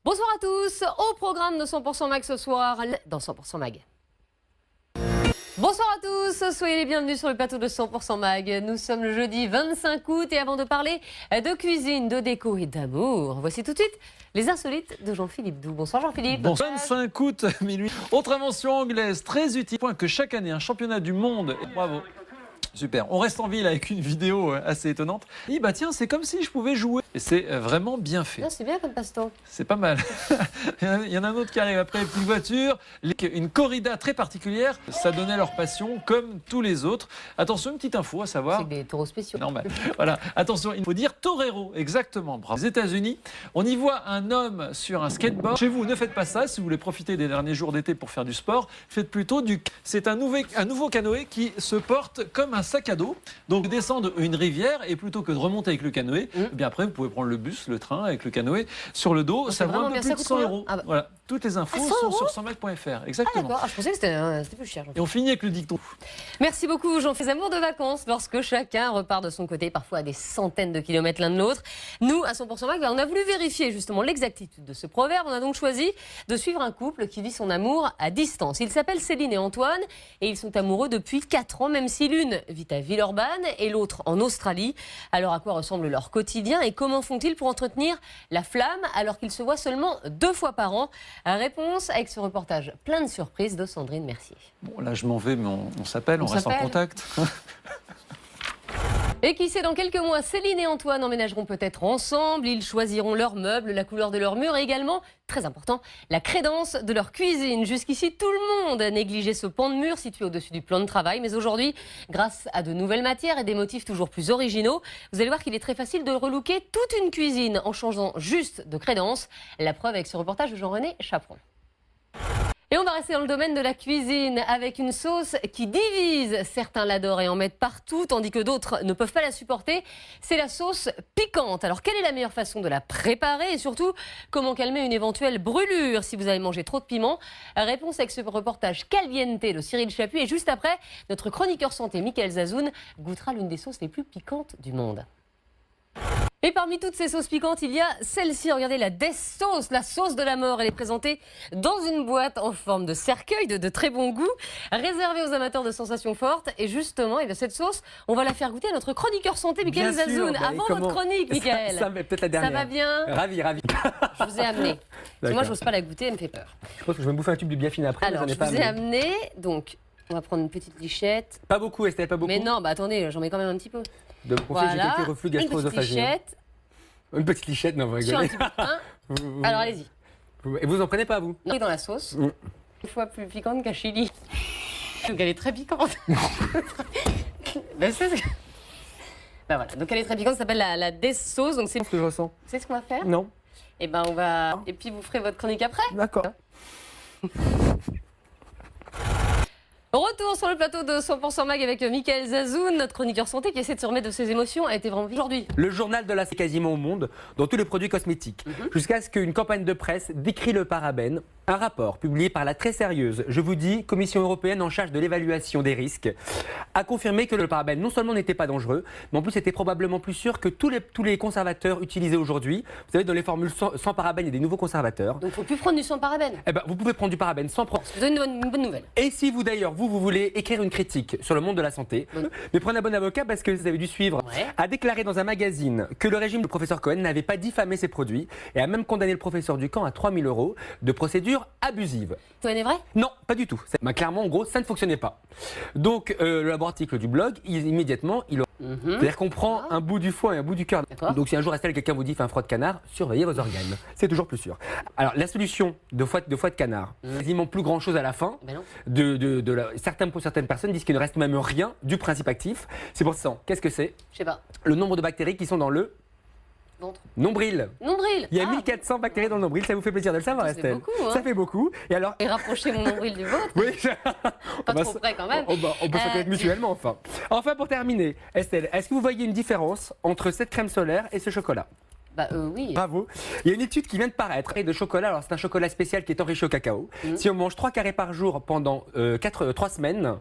Bonsoir à tous, au programme de 100% Mag ce soir, dans 100% Mag. Bonsoir à tous, soyez les bienvenus sur le plateau de 100% Mag. Nous sommes le jeudi 25 août et avant de parler de cuisine, de déco et d'amour, voici tout de suite les insolites de Jean-Philippe Doux. Bonsoir Jean-Philippe. Bon, 25 août, minuit. Autre invention anglaise très utile, point que chaque année un championnat du monde. Bravo. Super. On reste en ville avec une vidéo assez étonnante. Et bah tiens, c'est comme si je pouvais jouer. Et c'est vraiment bien fait. C'est bien comme passe-temps. C'est pas mal. Il y en a un autre qui arrive après, les petites voitures. Une corrida très particulière. Ça donnait leur passion comme tous les autres. Attention, une petite info à savoir. C'est des taureaux spéciaux. Normal. Voilà. Attention, il faut dire torero. Exactement. Bravo. Aux États-Unis, on y voit un homme sur un skateboard. Chez vous, ne faites pas ça. Si vous voulez profiter des derniers jours d'été pour faire du sport, faites plutôt du. C'est un nouveau canoë qui se porte comme un sac à dos. Donc descendre une rivière et plutôt que de remonter avec le canoë, eh bien après vous pouvez prendre le bus, le train avec le canoë sur le dos. Ça vaut un peu plus de 100 €. Ah bah. Voilà. Toutes les infos sont sur 100mag.fr. Exactement. D'accord, je pensais que c'était plus cher. Et on finit avec le dicton. Merci beaucoup, j'en fais amour de vacances lorsque chacun repart de son côté, parfois à des centaines de kilomètres l'un de l'autre. Nous, à 100% Mag, on a voulu vérifier justement l'exactitude de ce proverbe. On a donc choisi de suivre un couple qui vit son amour à distance. Ils s'appellent Céline et Antoine et ils sont amoureux depuis 4 ans, même si l'une vit à Villeurbanne et l'autre en Australie. Alors à quoi ressemble leur quotidien et comment font-ils pour entretenir la flamme alors qu'ils se voient seulement 2 fois par an? Réponse avec ce reportage plein de surprises de Sandrine Mercier. Bon, là je m'en vais, mais on s'appelle, on reste en contact. Et qui sait, dans quelques mois, Céline et Antoine emménageront peut-être ensemble. Ils choisiront leurs meubles, la couleur de leurs murs et également, très important, la crédence de leur cuisine. Jusqu'ici, tout le monde a négligé ce pan de mur situé au-dessus du plan de travail. Mais aujourd'hui, grâce à de nouvelles matières et des motifs toujours plus originaux, vous allez voir qu'il est très facile de relooker toute une cuisine en changeant juste de crédence. La preuve avec ce reportage de Jean-René Chaperon. Et on va rester dans le domaine de la cuisine avec une sauce qui divise. Certains l'adorent et en mettent partout, tandis que d'autres ne peuvent pas la supporter. C'est la sauce piquante. Alors, quelle est la meilleure façon de la préparer et surtout, comment calmer une éventuelle brûlure si vous avez mangé trop de piment? Réponse avec ce reportage Caliente de Cyril Chaput. Et juste après, notre chroniqueur santé, Mickaël Zazoun, goûtera l'une des sauces les plus piquantes du monde. Et parmi toutes ces sauces piquantes, il y a celle-ci. Regardez, la Death Sauce, la sauce de la mort. Elle est présentée dans une boîte en forme de cercueil de très bon goût, réservée aux amateurs de sensations fortes. Et justement, cette sauce, on va la faire goûter à notre chroniqueur santé, Mickaël Zazoun. Avant votre chronique, Mickaël. Ça va peut-être la dernière. Ça va bien? Ravi. Je vous ai amené. Moi, je n'ose pas la goûter, elle me fait peur. Je pense que je vais me bouffer un tube de bien fine après. Alors, je vous ai amené, donc, on va prendre une petite lichette. Pas beaucoup, Estelle, pas beaucoup. Mais non, bah attendez, j'en mets quand même un petit peu. De mon conseil, j'ai quelques reflux gastro-œsophagiens. Une petite lichette. Non, vous Sur un rigolez. petit bout de pain. Alors, allez-y. Et vous en prenez pas, vous? Non, dans la sauce. Une fois plus piquante qu'un chili. Donc elle est très piquante. Voilà. Donc elle est très piquante, ça s'appelle la Death Sauce. Donc c'est ce que je ressens. C'est ce qu'on va faire? Non. Et ben on va. Et puis vous ferez votre chronique après. D'accord. Retour sur le plateau de 100% Mag avec Mickaël Zazoun, notre chroniqueur santé qui essaie de se remettre de ses émotions. A été vraiment aujourd'hui. Le journal de la c'est quasiment au monde dans tous les produits cosmétiques. Jusqu'à ce qu'une campagne de presse décrit le parabène. Un rapport publié par la très sérieuse, je vous dis, Commission européenne en charge de l'évaluation des risques, a confirmé que le parabène non seulement n'était pas dangereux, mais en plus était probablement plus sûr que tous les conservateurs utilisés aujourd'hui. Vous savez, dans les formules sans parabène, il y a des nouveaux conservateurs. Donc il ne faut plus prendre du sans parabène. Eh ben, vous pouvez prendre du parabène sans problème. Je vous donne une bonne nouvelle. Et si vous d'ailleurs, vous voulez écrire une critique sur le monde de la santé, mais prenez un bon avocat parce que vous avez dû suivre, a déclaré dans un magazine que le régime du professeur Cohen n'avait pas diffamé ses produits et a même condamné le professeur Ducamp à 3 000 € de procédure abusive. Tout est vrai? Non, pas du tout. Clairement, en gros, ça ne fonctionnait pas. Donc, le article du blog, immédiatement, c'est-à-dire qu'on prend un bout du foie et un bout du cœur. Donc, si un jour, Estelle, quelqu'un vous dit, fait un froid de canard, surveillez vos organes. C'est toujours plus sûr. Alors, la solution de foie de canard, quasiment plus grand-chose à la fin. Pour certaines personnes disent qu'il ne reste même rien du principe actif. C'est pour ça. Qu'est-ce que c'est? Je sais pas. Le nombre de bactéries qui sont dans le nombril. Nombril. Il y a 1400 bactéries dans le nombril, ça vous fait plaisir de le savoir, Estelle. Beaucoup, hein. Ça fait beaucoup. Et alors rapprocher mon nombril du vôtre. Oui. Pas trop près quand même. On peut se connaître mutuellement, enfin. Enfin, pour terminer, Estelle, est-ce que vous voyez une différence entre cette crème solaire et ce chocolat? Oui. Bravo. Il y a une étude qui vient de paraître de chocolat. Alors, c'est un chocolat spécial qui est enrichi au cacao. Si on mange 3 carrés par jour pendant 3 semaines,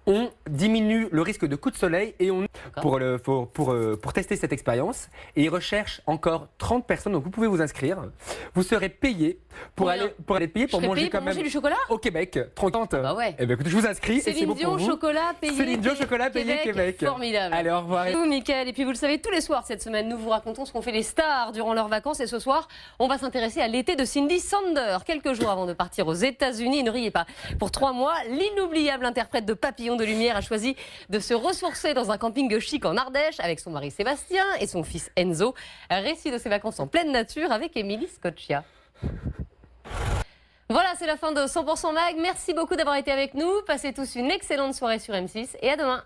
on diminue le risque de coups de soleil et on pour tester cette expérience. Et ils recherchent encore 30 personnes, donc vous pouvez vous inscrire. Vous serez payé pour aller payer pour manger quand même du chocolat au Québec. 30. bah ouais. Eh ben, écoutez, je vous inscris et c'est Céline bon pour Dion, vous. chocolat payé. Céline Dion, chocolat payé Québec. Formidable. Allez, au revoir. Et vous, Mickaël. Et puis vous le savez, tous les soirs cette semaine, nous vous racontons ce qu'ont fait les stars durant leurs vacances. Et ce soir, on va s'intéresser à l'été de Cindy Sander. Quelques jours avant de partir aux États-Unis, ne riez pas. Pour 3 mois, l'inoubliable interprète de Papillon de Lumière a choisi de se ressourcer dans un camping chic en Ardèche avec son mari Sébastien et son fils Enzo. Un récit de ses vacances en pleine nature avec Émilie Scoccia. Voilà, c'est la fin de 100% Mag. Merci beaucoup d'avoir été avec nous. Passez tous une excellente soirée sur M6 et à demain.